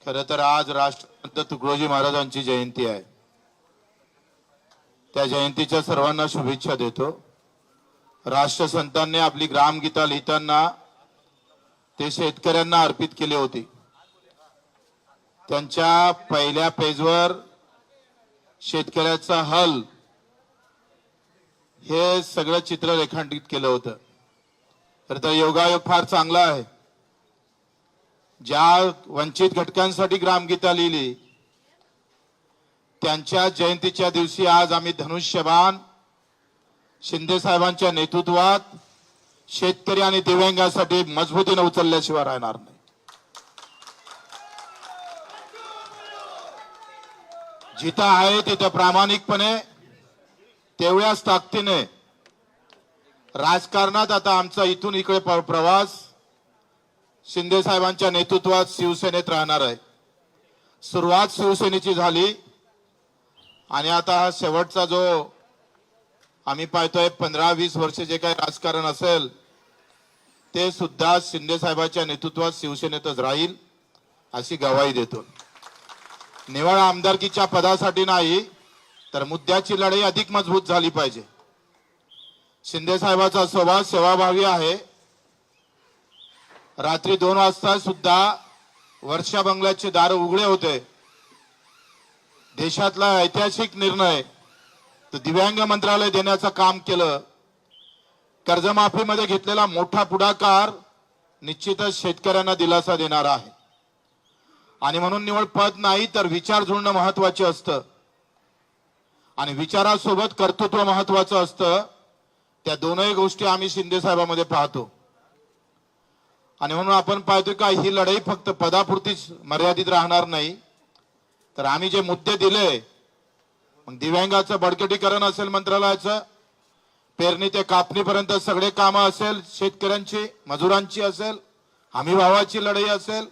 खरं तर आज राष्ट्रसंत तुकडोजी महाराजांची जयंती आहे। त्या जयंतीच्या सर्वांना शुभेच्छा देतो। राष्ट्रसंतांनी आपली ग्रामगीता लिहिताना ते शेतकऱ्यांना अर्पित केले होते। त्यांच्या पहिल्या पेजवर शेतकऱ्याचा हल हे सगळं चित्र रेखांकित केलं होतं। तर योगायोग फार चांगला आहे। ज्या वंचित घटकांसाठी ग्रामगीता लिहिली त्यांच्या जयंतीच्या दिवशी आज आम्ही धनुष्यबाण शिंदे साहेबांच्या नेतृत्वात शेतकरी आणि दिव्यांगांसाठी मजबूतीने उचलल्याशिवाय राहणार नाही। जिथं आहे तिथं प्रामाणिकपणे तेवढ्याच ताकदीने राजकारणात आता आमचा इथून इकडे प्रवास शिंदे साहेबांच्या नेतृत्वात शिवसेनेत राहणार आहे। सुरुवात शिवसेनेची झाली आणि आता हा शेवटचा जो आम्ही पाहतोय 15-20 वर्ष जे काही राजकारण असेल ते सुद्धा शिंदे साहेबांच्या नेतृत्वात शिवसेनेतच राहील अशी ग्वाही देतो। निवड आमदारकीच्या पदासाठी नाही तर मुद्द्याची लढाई अधिक मजबूत झाली पाहिजे। शिंदे साहेबांचा स्वभाव सेवाभावी आहे। रात्री 2 वाजता सुद्धा वर्षा बंगल्याचे दार उघडे होते। देशातला ऐतिहासिक निर्णय तर दिव्यांग मंत्रालय देण्याचं काम केलं। कर्जमाफीमध्ये घेतलेला मोठा पुढाकार निश्चितच शेतकऱ्यांना दिलासा देणारा आहे आणि म्हणून निवड पद नाही तर विचार जुळणं महत्त्वाचे असतं आणि विचारासोबत कर्तृत्व महत्त्वाचं असतं। त्या दोनही गोष्टी आम्ही शिंदे साहेबांमध्ये पाहतो आणि म्हणून आपण पाहतो का ही लढाई फक्त पदापुरतीच मर्यादित राहणार नाही तर आम्ही जे मुद्दे दिले मग दिव्यांगाचं बळकटीकरण असेल, मंत्रालयाचं पेरणी ते कापणीपर्यंत सगळे कामं असेल, शेतकऱ्यांची मजुरांची असेल, हमी भावाची लढाई असेल,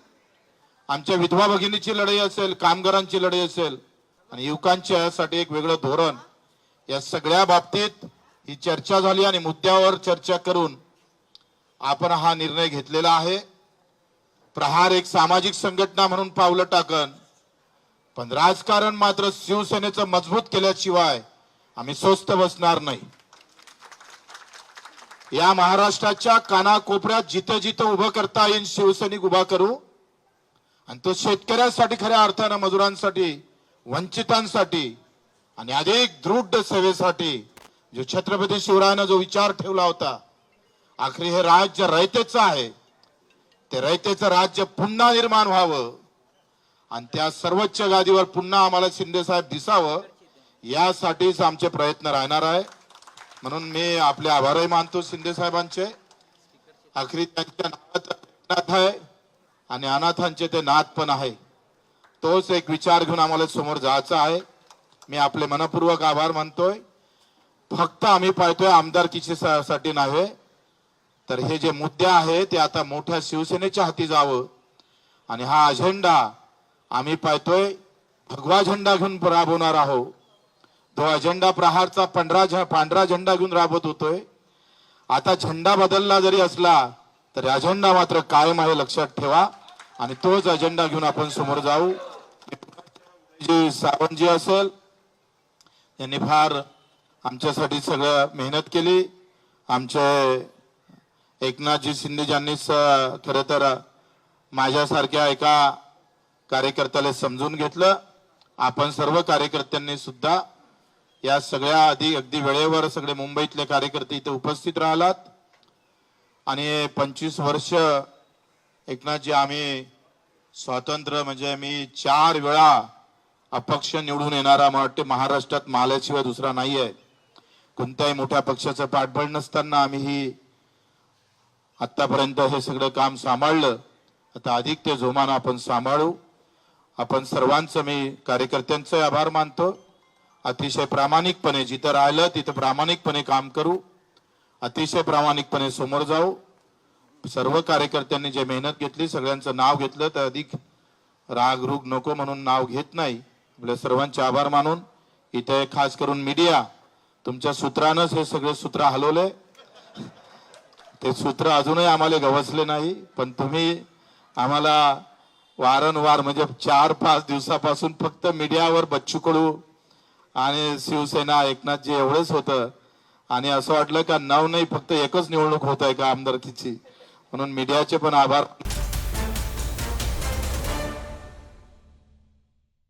आमच्या विधवा भगिनीची लढाई असेल, कामगारांची लढाई असेल आणि युवकांच्यासाठी एक वेगळं धोरण, या सगळ्या बाबतीत ही चर्चा झाली आणि मुद्द्यावर चर्चा करून आपण हा निर्णय घेतलेला आहे। प्रहार एक सामाजिक संघटना म्हणून पावलं टाकन पण राजकारण मात्र शिवसेनेचं मजबूत केल्याशिवाय आम्ही स्वस्थ बसणार नाही। या महाराष्ट्राच्या कानाकोपऱ्यात जिथे जिथे उभं करता येईल शिवसैनिक उभा करू आणि तो शेतकऱ्यांसाठी, खऱ्या अर्थानं मजुरांसाठी, वंचितांसाठी आणि अधिक दृढ सेवेसाठी जो छत्रपती शिवरायानं जो विचार ठेवला होता, आखरी हे राज्य रयतेचं आहे, ते रयतेचं राज्य पुन्हा निर्माण व्हावं आणि त्या सर्वोच्च गादीवर पुन्हा आम्हाला शिंदे साहेब दिसावं यासाठीच आमचे प्रयत्न राहणार आहे। म्हणून मी आपले आभारही मानतो शिंदे साहेबांचे। आखरी त्यांच्या नावात अनाथ आहे आणि अनाथांचे ते नाथ पण आहे। तोच एक विचार घेऊन आम्हाला समोर जायचं आहे। मी आपले मनपूर्वक आभार मानतोय। फक्त आम्ही पाहतोय आमदारकीच्या साठी नव्हे तर हे जे मुद्दे आहे ते आता मोठ्या शिवसेनेच्या हाती जावं आणि हा अजेंडा आम्ही पाहतोय भगवा झेंडा घेऊन राबवणार आहोत। तो अजेंडा प्रहारचा पांढरा झेंडा घेऊन राबवत होतोय। आता झेंडा बदलला जरी असला तरी अजेंडा मात्र कायम आहे, लक्षात ठेवा आणि तोच अजेंडा घेऊन आपण समोर जाऊ। जी सावंतजी असेल यांनी फार आमच्यासाठी सगळं मेहनत केली। आमचे एकनाथजी शिंदे यांनी खरं तर माझ्यासारख्या एका कार्यकर्त्याला समजून घेतलं। आपण सर्व कार्यकर्त्यांनी सुद्धा या सगळ्या अगदी वेळेवर सगळे मुंबईतले कार्यकर्ते इथे उपस्थित राहिलात आणि 25 वर्ष एकनाथजी आम्ही स्वातंत्र्य म्हणजे मी 4 वेळा अपक्ष निवडून येणारा वाटते महाराष्ट्रात माल्याशिवाय दुसरा नाही आहे। कोणत्याही मोठ्या पक्षाचं पाठबळ नसताना आम्ही ही आतापर्यंत हे सगळं काम सांभाळलं। आता अधिक ते जोमानं आपण सांभाळू। आपण सर्वांचं मी कार्यकर्त्यांचे आभार मानतो। अतिशय प्रामाणिकपणे जिथं राहिलं तिथं प्रामाणिकपणे काम करू, अतिशय प्रामाणिकपणे समोर जाऊ। सर्व कार्यकर्त्यांनी जे मेहनत घेतली सगळ्यांचं नाव घेतलं तर अधिक रागरूग नको म्हणून नाव घेत नाही। आपल्या सर्वांचे आभार मानून इथे खास करून मीडिया तुमच्या सूत्रानंच हे सगळे सूत्र हलवले। ते सूत्र अजूनही आम्हाला गवसले नाही पण तुम्ही आम्हाला वारंवार म्हणजे 4-5 दिवसापासून फक्त मीडियावर बच्चू कडू आणि शिवसेना एकनाथजी एवढंच होतं आणि असं वाटलं का नाही फक्त एकच निवडणूक होत आहे का आमदारकीची, म्हणून मीडियाचे पण आभार.